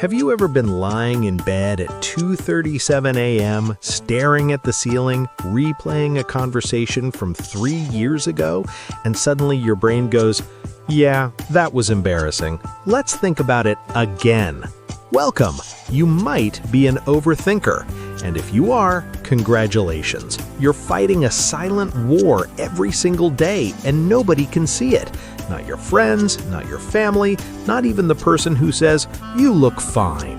Have you ever been lying in bed at 2:37 a.m., staring at the ceiling, replaying a conversation from 3 years ago, and suddenly your brain goes, "Yeah, that was embarrassing. Let's think about it again." Welcome! You might be an overthinker. And if you are, congratulations. You're fighting a silent war every single day, and nobody can see it. Not your friends, not your family, not even the person who says, "You look fine."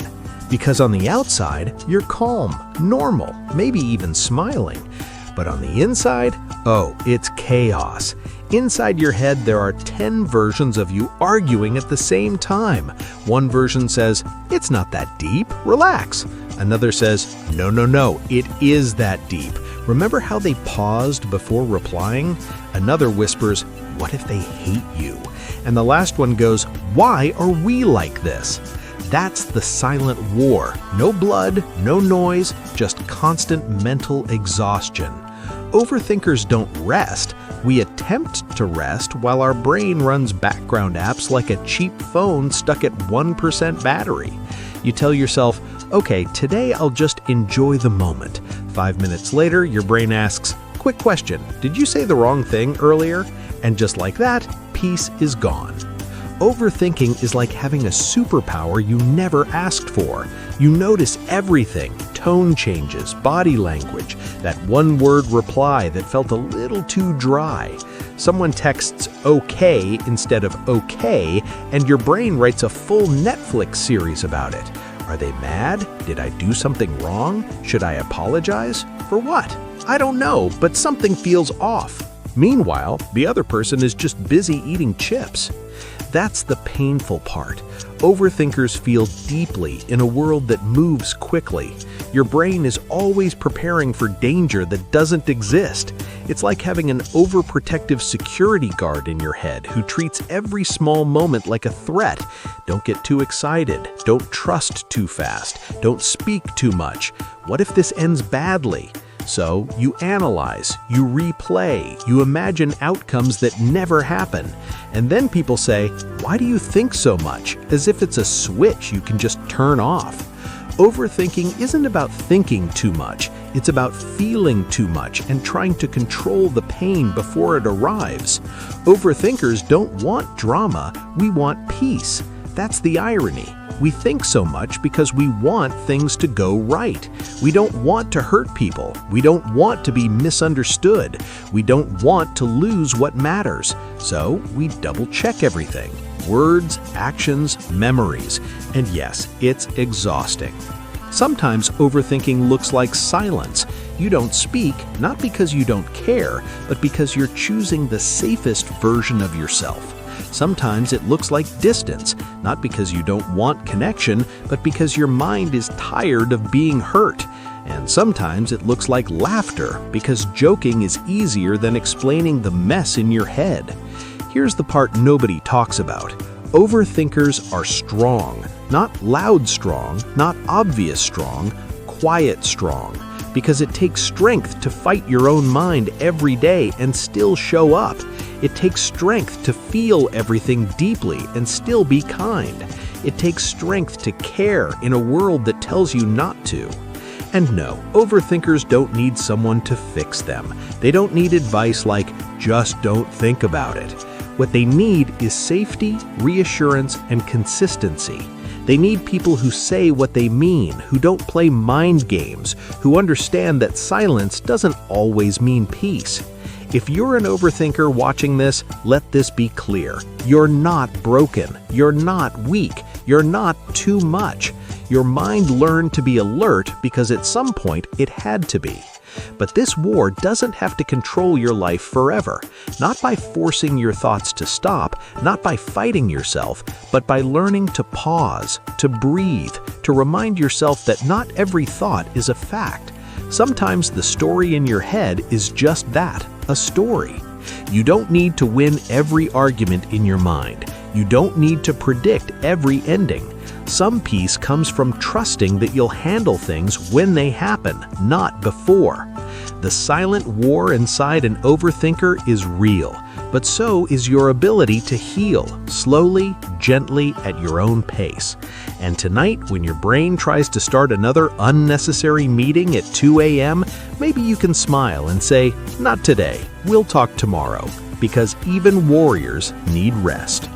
Because on the outside, you're calm, normal, maybe even smiling. But on the inside, oh, it's chaos. Inside your head, there are 10 versions of you arguing at the same time. One version says, "It's not that deep, relax." Another says, No, it is that deep. Remember how they paused before replying?" Another whispers, "What if they hate you?" And the last one goes, "Why are we like this?" That's the silent war. No blood, no noise, just constant mental exhaustion. Overthinkers don't rest. We attempt to rest while our brain runs background apps like a cheap phone stuck at 1% battery. You tell yourself, "Okay, today I'll just enjoy the moment." 5 minutes later, your brain asks, "Quick question, did you say the wrong thing earlier?" And just like that, peace is gone. Overthinking is like having a superpower you never asked for. You notice everything, tone changes, body language, that one-word reply that felt a little too dry. Someone texts okay instead of okay, and your brain writes a full Netflix series about it. Are they mad? Did I do something wrong? Should I apologize? For what? I don't know, but something feels off. Meanwhile, the other person is just busy eating chips. That's the painful part. Overthinkers feel deeply in a world that moves quickly. Your brain is always preparing for danger that doesn't exist. It's like having an overprotective security guard in your head who treats every small moment like a threat. Don't get too excited. Don't trust too fast. Don't speak too much. What if this ends badly? So you analyze, you replay, you imagine outcomes that never happen. And then people say, "Why do you think so much?" As if it's a switch you can just turn off. Overthinking isn't about thinking too much. It's about feeling too much and trying to control the pain before it arrives. Overthinkers don't want drama, we want peace. That's the irony. We think so much because we want things to go right. We don't want to hurt people. We don't want to be misunderstood. We don't want to lose what matters. So we double-check everything. Words, actions, memories. And yes, it's exhausting. Sometimes overthinking looks like silence. You don't speak, not because you don't care, but because you're choosing the safest version of yourself. Sometimes it looks like distance, not because you don't want connection, but because your mind is tired of being hurt. And sometimes it looks like laughter, because joking is easier than explaining the mess in your head. Here's the part nobody talks about. Overthinkers are strong, not loud strong, not obvious strong, quiet strong. Because it takes strength to fight your own mind every day and still show up. It takes strength to feel everything deeply and still be kind. It takes strength to care in a world that tells you not to. And no, overthinkers don't need someone to fix them. They don't need advice like, "Just don't think about it." What they need is safety, reassurance, and consistency. They need people who say what they mean, who don't play mind games, who understand that silence doesn't always mean peace. If you're an overthinker watching this, let this be clear. You're not broken. You're not weak. You're not too much. Your mind learned to be alert because at some point it had to be. But this war doesn't have to control your life forever. Not by forcing your thoughts to stop, not by fighting yourself, but by learning to pause, to breathe, to remind yourself that not every thought is a fact. Sometimes the story in your head is just that, a story. You don't need to win every argument in your mind. You don't need to predict every ending. Some peace comes from trusting that you'll handle things when they happen, not before. The silent war inside an overthinker is real. but so is your ability to heal, slowly, gently, at your own pace. And tonight, when your brain tries to start another unnecessary meeting at 2 a.m., maybe you can smile and say, "Not today, we'll talk tomorrow," because even warriors need rest.